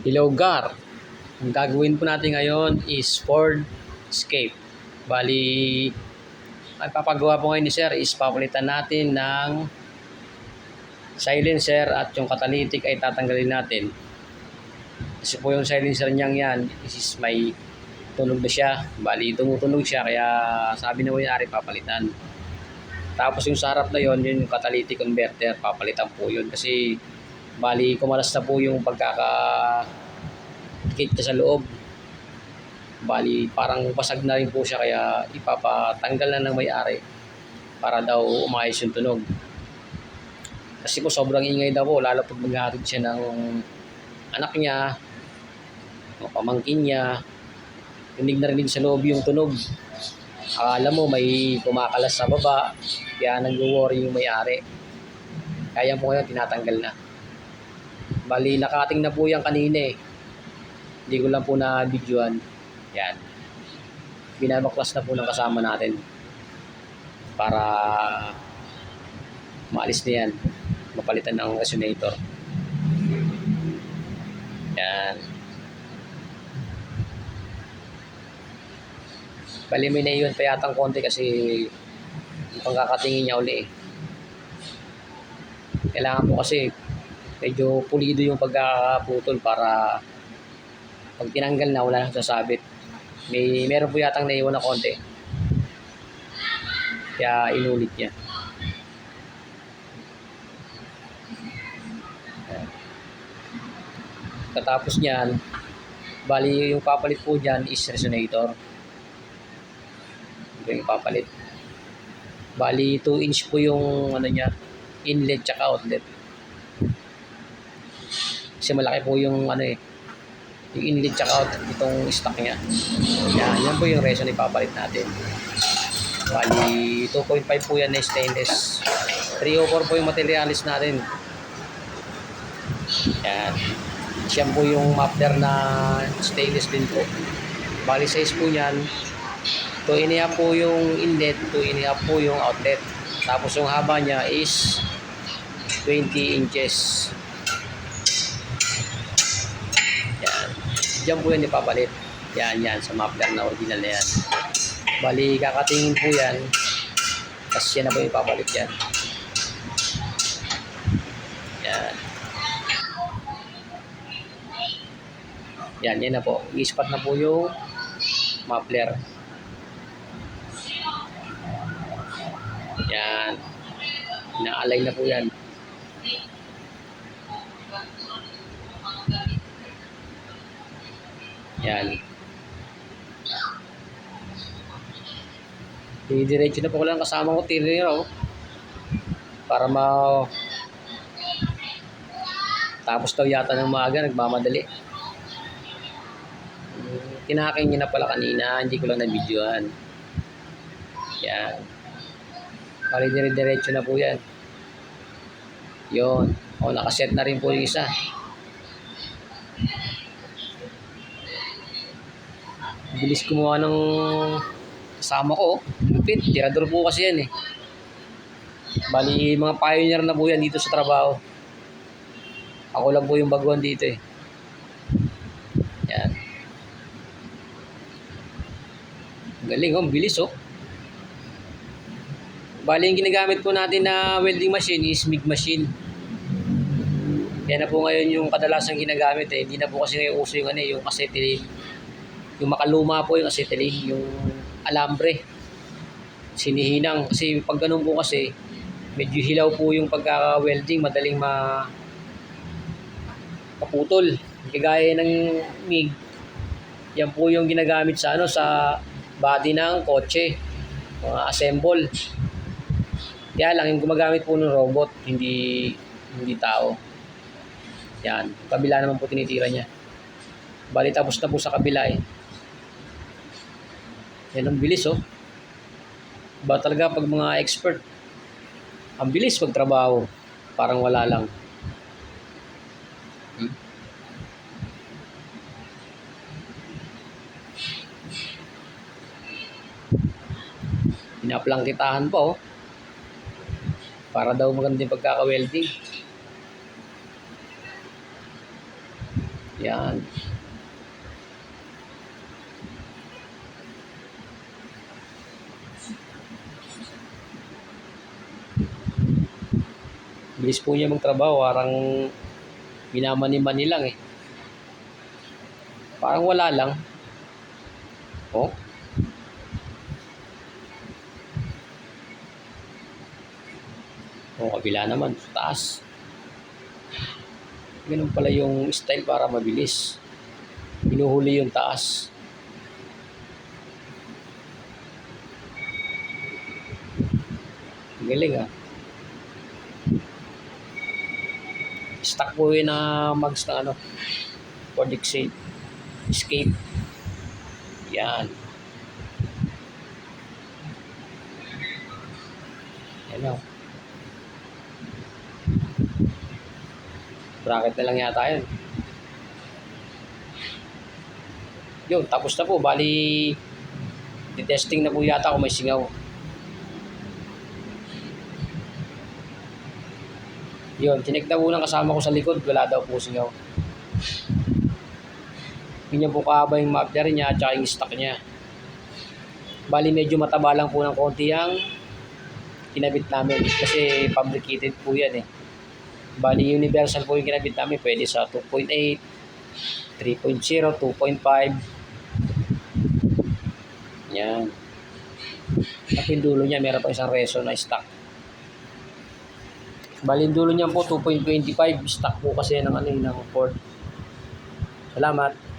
Hello Gar, ang gagawin po natin ngayon is Ford Escape. Bali, ang papagawa po ngayon ni Sir is papalitan natin ng silencer at yung catalytic ay tatanggalin natin. Kasi po yung silencer niyang yan is may tunog na siya. Bali, tumutunog siya kaya sabi na may-ari papalitan. Tapos yung sa harap na yon, yung catalytic converter, papalitan po yun kasi bali kumalas na po yung dikit niya sa loob. Bali, parang basag na rin po siya kaya ipapatanggal na ng may-ari para daw umayos yung tunog. Kasi po sobrang ingay daw po, lalo pag maghatid siya ng anak niya, o pamangkin niya, rinig na rinig sa loob yung tunog. Akala mo may kumakalas sa baba, kaya nag-worry yung may-ari. Kaya po ngayon tinatanggal na. Bali, nakating na po yan kanina eh. Hindi ko lang po na-videoan. Yan. Binabaklas na po ng kasama natin para maalis na yan. Mapalitan ng resonator. Yan. Bali, may naiwan pa yatang konti kasi mukhang kakatingin niya uli eh. Kailangan po kasi medyo pulido yung pagkakaputol para pag tinanggal na wala nang sasabit. Meron po yatang naiwan na konti. Kaya inulit niya. Katapos niyan, bali yung papalit po dyan is resonator. Ito yung papalit. Bali 2 inch po yung ano niya, inlet tsaka outlet. Kasi malaki po yung ano eh, yung inlet tsaka outlet itong stock niya. Yan po yung reson ipapalit natin. Bali 2.5 po yan na stainless. 304 po yung materialis natin. Yan. Siya po yung muffler na stainless din po. Bali size po yan 2.5 po yung inlet, 2.5 po yung outlet. Tapos yung haba niya is 20 inches. Yan. Diyan po yan ipapalit. Yan sa muffler na original na yan. Bali kakatingin po yan. Kasi yan na po yung ipapalit yan. Yan. Yan na po. I-spot na po yung muffler. Yan. Na-align na po yan. Yan. Didiretso na po ko lang kasama ko tirner para tapos daw yata ng maaga, nagmamadali. Tinakin niya na pala kanina, hindi ko lang na-videoan. Yan. Bali diretso na po yan. Yun. O, nakaset na rin po yung isa. Bilis kumuha ng kasama ko. Lupit. Tirador po kasi yan eh. Bali mga pioneer na po yan dito sa trabaho. Ako lang po yung baguhan dito eh. Yan. Galing oh. Bilis oh. Bali yung ginagamit po natin na welding machine is MIG machine. Yan na po ngayon yung kadalasang ginagamit eh. Hindi na po kasi ngayon uso yung ano yung acetylene. Yung makaluma po yung acetylene, yung alambre. Sinihinang kasi pag ganun po kasi medyo hilaw po yung pagkaka-welding, madaling maputol. Kagaya ng MIG. Yan po yung ginagamit sa sa body ng kotse, mga assemble. Kaya lang yung gumagamit po ng robot, hindi tao. Yan, kabila naman po tinitira niya. Bali tapos na po sa kabila eh. Yan ang bilis oh. Ba talaga pag mga expert, ang bilis magtrabaho. Parang wala lang. Pinaplangkitahan pa oh. Para daw maganda yung pagkaka-welding. Yan. Bilis po niya magtrabaho, parang minamani-mani lang eh. Parang wala lang. Oh. O kabila naman, taas. Ganun pala yung style para mabilis. Hinuhuli yung taas. Galing ah. Stock po yun na mags na ano. Ford Escape. Yan. Yan o. Bracket na lang yata yun. Yun, tapos na po. Bali, testing na po yata kung may singaw. Yun, tinig na po ng kasama ko sa likod. Wala daw po singaw. Ganyan po kahaba yung muffler niya at saka yung stock niya. Bali, medyo mataba lang po ng konti ang kinabit namin. Kasi fabricated po yan eh. Bali, universal po yung kinabit namin. Pwede sa 2.8, 3.0, 2.5. Yan. At yung dulo niya, meron pa isang reso na stock. Bali, yung dulo niya po 2.25. Stock po kasi ng Ford. Salamat.